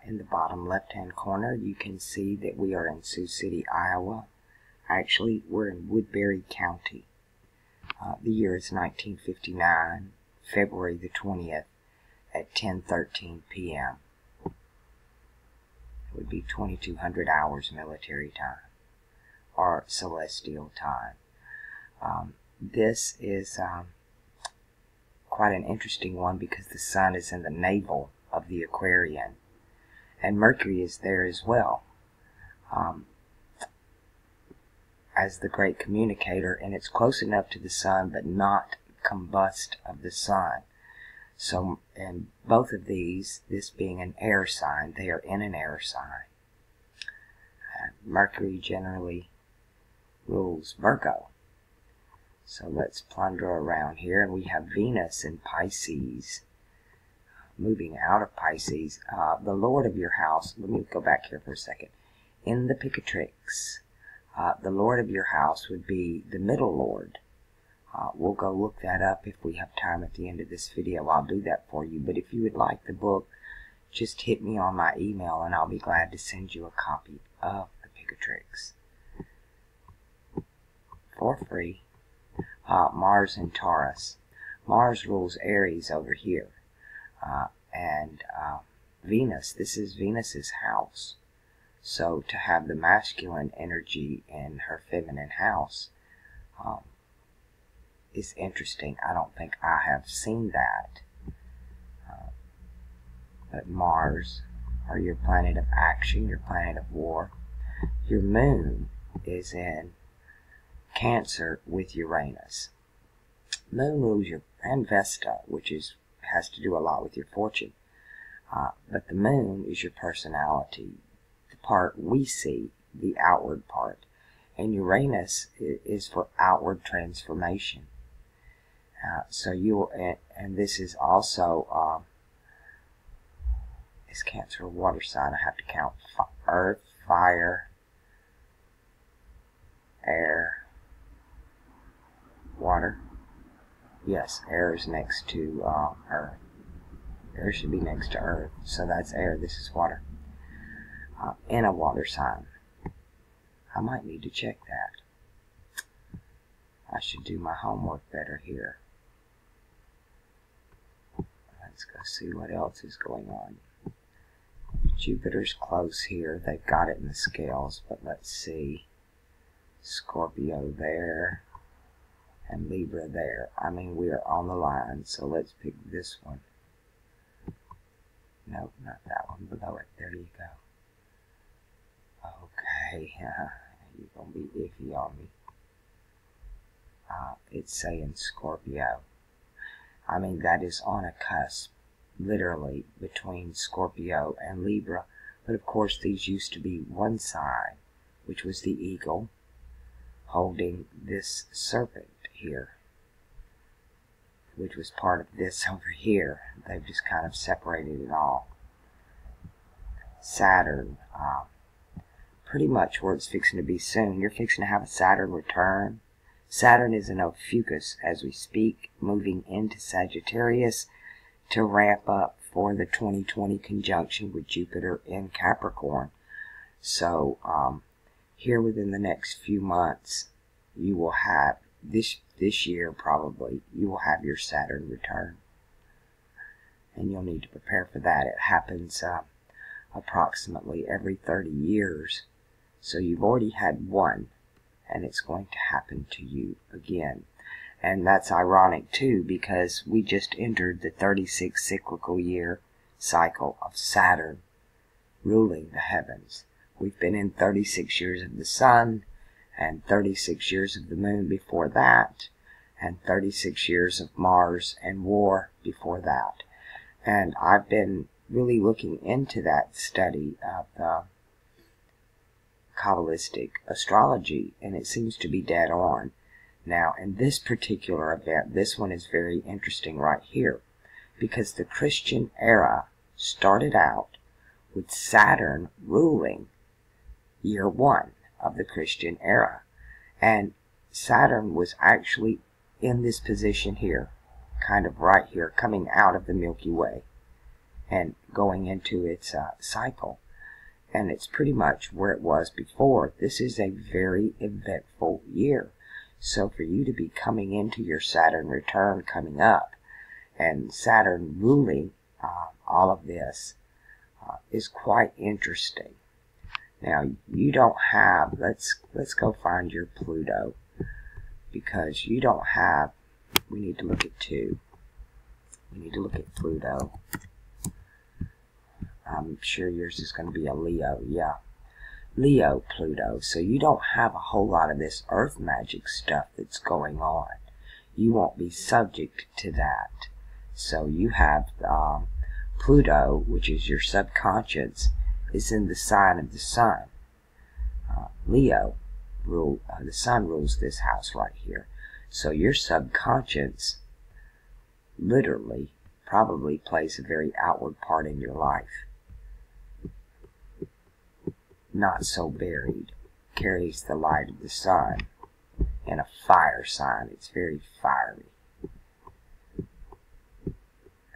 In the bottom left-hand corner, you can see that we are in Sioux City, Iowa. Actually, we're in Woodbury County. The year is 1959, February the 20th at 10:13 p.m. It would be 2200 hours military time, or celestial time. This is quite an interesting one because the sun is in the navel of the Aquarian, and Mercury is there as well, as the great communicator, and it's close enough to the sun but not combust of the sun. So, and both of these, this being an air sign, they are in an air sign. Mercury generally rules Virgo. So let's plunder around here, and we have Venus in Pisces, moving out of Pisces. The Lord of your house, let me go back here for a second. In the Picatrix, the Lord of your house would be the Middle Lord. We'll go look that up if we have time at the end of this video. I'll do that for you. But if you would like the book, just hit me on my email and I'll be glad to send you a copy of the Picatrix for free. Mars in Taurus. Mars rules Aries over here. And Venus, this is Venus's house. So to have the masculine energy in her feminine house is interesting. I don't think I have seen that. But Mars, or your planet of action, your planet of war. Your moon is in Cancer with Uranus. Moon rules your, and Vesta, which has to do a lot with your fortune. But the moon is your personality, the part we see, the outward part. And Uranus is for outward transformation. So you, and this is also, is Cancer a water sign? I have to count earth, fire, air, water. Yes, air is next to earth. Air should be next to earth, so that's air. This is water. In a water sign. I might need to check that. I should do my homework better here. Let's go see what else is going on. Jupiter's close here. They've got it in the scales, but let's see. Scorpio there. And Libra there. I mean, we are on the line, so let's pick this one. Nope, not that one. Below it. There you go. Okay. You're going to be iffy on me. It's saying Scorpio. I mean, that is on a cusp, literally, between Scorpio and Libra. But of course, these used to be one side, which was the eagle, holding this serpent here, which was part of this over here. They've just kind of separated it all. Saturn, pretty much where it's fixing to be soon. You're fixing to have a Saturn return. Saturn is in Ophiuchus as we speak, moving into Sagittarius to ramp up for the 2020 conjunction with Jupiter in Capricorn. So here within the next few months, you will have, this year probably, you will have your Saturn return. And you'll need to prepare for that. It happens approximately every 30 years. So you've already had one, and it's going to happen to you again. And that's ironic too, because we just entered the 36 cyclical year cycle of Saturn ruling the heavens. We've been in 36 years of the sun, and 36 years of the moon before that, and 36 years of Mars and war before that. And I've been really looking into that study of Kabbalistic astrology, and it seems to be dead on. Now, in this particular event, this one is very interesting right here, because the Christian era started out with Saturn ruling year one of the Christian era. And Saturn was actually in this position here, kind of right here, coming out of the Milky Way. and going into its cycle. And it's pretty much where it was before. This is a very eventful year. So for you to be coming into your Saturn return coming up, and Saturn ruling all of this, is quite interesting. Now, you don't have, let's go find your Pluto, because you don't have, we need to look at two. We need to look at Pluto. I'm sure yours is going to be a Leo, yeah. Leo Pluto. So you don't have a whole lot of this earth magic stuff that's going on. You won't be subject to that. So you have Pluto, which is your subconscious, is in the sign of the sun. Leo, the sun rules this house right here. So your subconscious literally probably plays a very outward part in your life. Not so buried. Carries the light of the sun. And a fire sign. It's very fiery.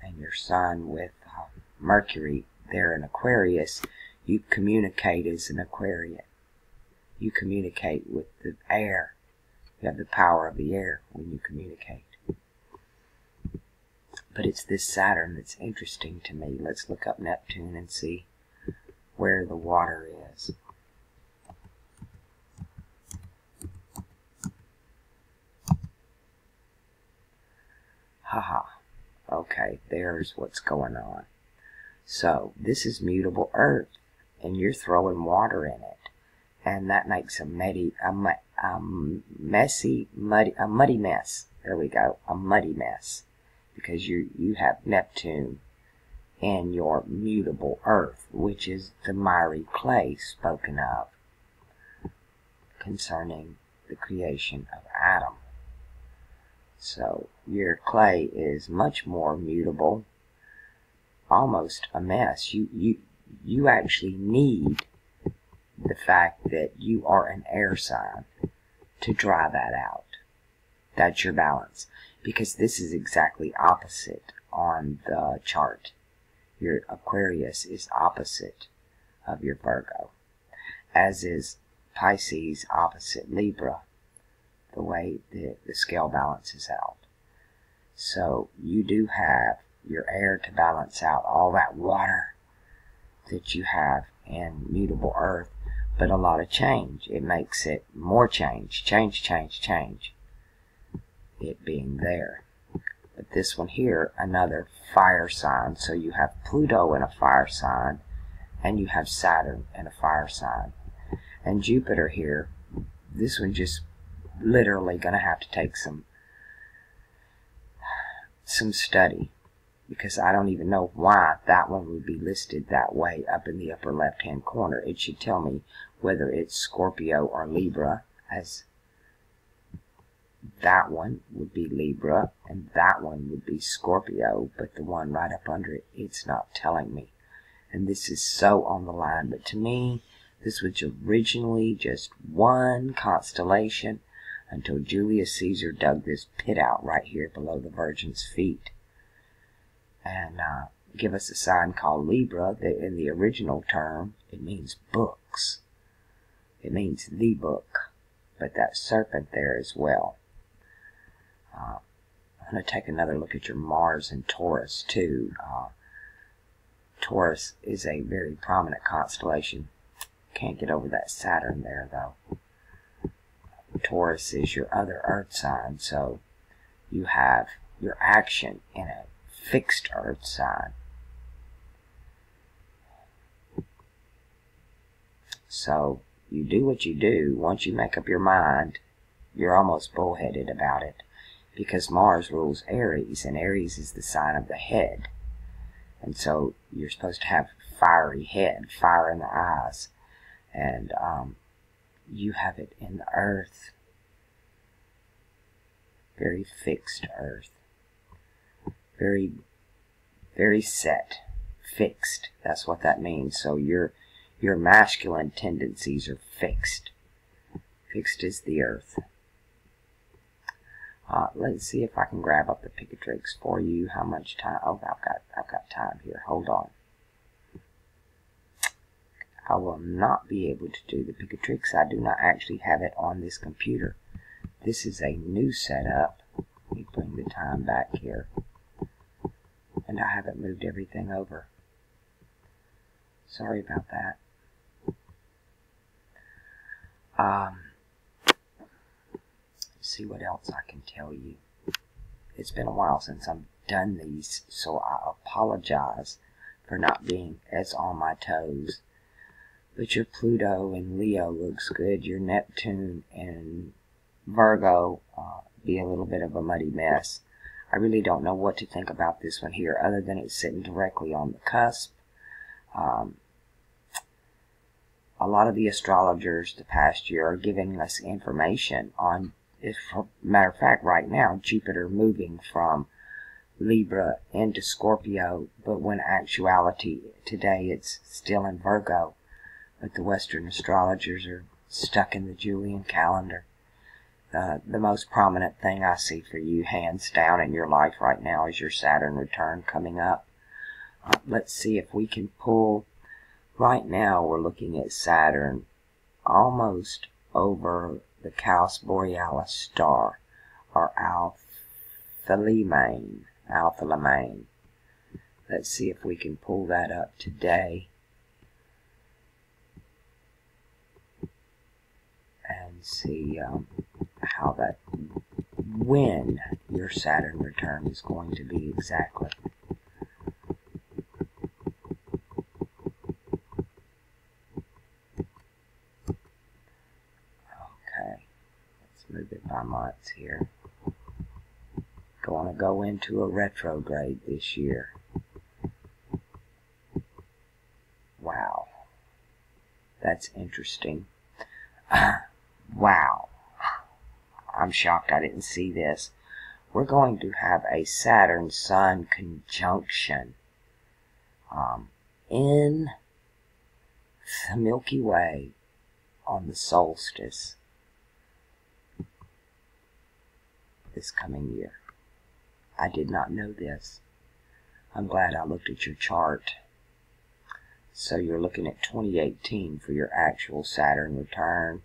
And your sun with Mercury there in Aquarius, you communicate as an Aquarian. You communicate with the air. You have the power of the air when you communicate. But it's this Saturn that's interesting to me. Let's look up Neptune and see where the water is. Haha. Okay, there's what's going on. So, this is mutable earth, and you're throwing water in it. And that makes a muddy mess. There we go, a muddy mess. Because you have Neptune in your mutable earth, which is the miry clay spoken of concerning the creation of Adam. So your clay is much more mutable, almost a mess. You actually need the fact that you are an air sign to dry that out. That's your balance. Because this is exactly opposite on the chart. Your Aquarius is opposite of your Virgo, as is Pisces opposite Libra, the way the scale balances out. So you do have your air to balance out all that water that you have in mutable earth, but a lot of change. It makes it more change, change, it being there. But this one here, another fire sign. So you have Pluto in a fire sign, and you have Saturn in a fire sign. And Jupiter here, this one just literally going to have to take some study, because I don't even know why that one would be listed that way up in the upper left hand corner. It should tell me whether it's Scorpio or Libra, as that one would be Libra and that one would be Scorpio, but the one right up under it, it's not telling me. And this is so on the line, but to me, this was originally just one constellation until Julius Caesar dug this pit out right here below the Virgin's feet and give us a sign called Libra, that in the original term, it means books. It means the book, but that serpent there as well. I'm going to take another look at your Mars and Taurus too. Taurus is a very prominent constellation. Can't get over that Saturn there though. Taurus is your other earth sign, so you have your action in a fixed earth sign. So you do what you do. Once you make up your mind, you're almost bullheaded about it, because Mars rules Aries, and Aries is the sign of the head. And so you're supposed to have fiery head, fire in the eyes, and you have it in the earth. Very fixed earth. Very, very set. Fixed. That's what that means. So your masculine tendencies are fixed. Fixed as the earth. Let's see if I can grab up the Picatrix for you. How much time? Oh, I've got time here. Hold on. I will not be able to do the Picatrix. I do not actually have it on this computer. This is a new setup. Let me bring the time back here. And I haven't moved everything over. Sorry about that. Let's see what else I can tell you. It's been a while since I've done these, so I apologize for not being as on my toes. But your Pluto and Leo looks good. Your Neptune and Virgo be a little bit of a muddy mess. I really don't know what to think about this one here, other than it's sitting directly on the cusp. A lot of the astrologers the past year are giving us information on, as a matter of fact, right now, Jupiter moving from Libra into Scorpio, but when actuality today it's still in Virgo. But the Western astrologers are stuck in the Julian calendar. The most prominent thing I see for you, hands down, in your life right now is your Saturn return coming up. Let's see if we can pull. Right now we're looking at Saturn almost over the Caus Borealis star, or Alpha-Lemane. Let's see if we can pull that up today and see how that, when your Saturn return is going to be exactly. Okay, let's move it by months here. Going to go into a retrograde this year. Wow, that's interesting. Wow, I'm shocked I didn't see this. We're going to have a Saturn-Sun conjunction in the Milky Way on the solstice this coming year. I did not know this. I'm glad I looked at your chart. So you're looking at 2018 for your actual Saturn return.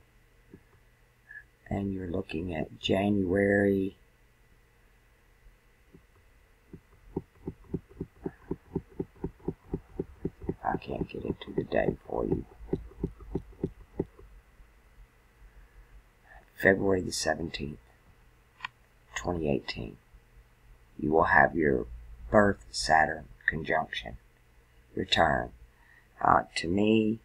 And you're looking at January. I can't get into the date for you. February the 17th, 2018. You will have your birth Saturn conjunction return. To me,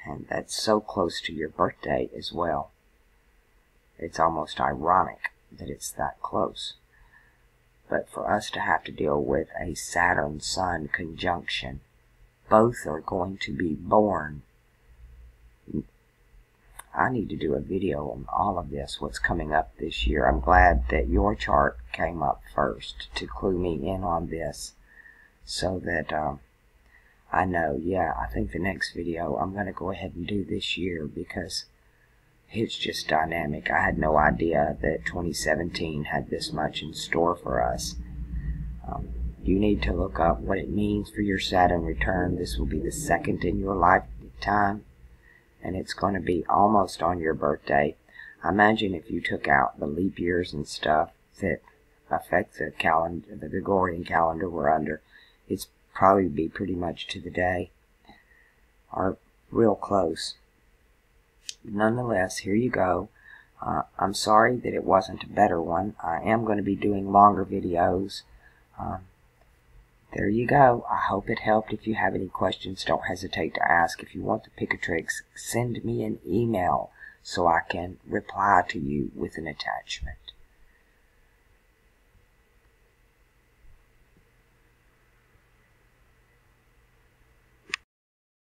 and that's so close to your birthday as well. It's almost ironic that it's that close. But for us to have to deal with a Saturn-Sun conjunction, both are going to be born. I need to do a video on all of this, what's coming up this year. I'm glad that your chart came up first to clue me in on this, so that I know, yeah, I think the next video I'm going to go ahead and do this year, because it's just dynamic. I had no idea that 2017 had this much in store for us. You need to look up what it means for your Saturn return. This will be the second in your lifetime, and it's going to be almost on your birthday. I imagine if you took out the leap years and stuff that affect the calendar, the Gregorian calendar we're under, it's probably be pretty much to the day, or real close. Nonetheless, here you go. I'm sorry that it wasn't a better one. I am going to be doing longer videos. There you go. I hope it helped. If you have any questions, don't hesitate to ask. If you want the Picatrix, send me an email so I can reply to you with an attachment.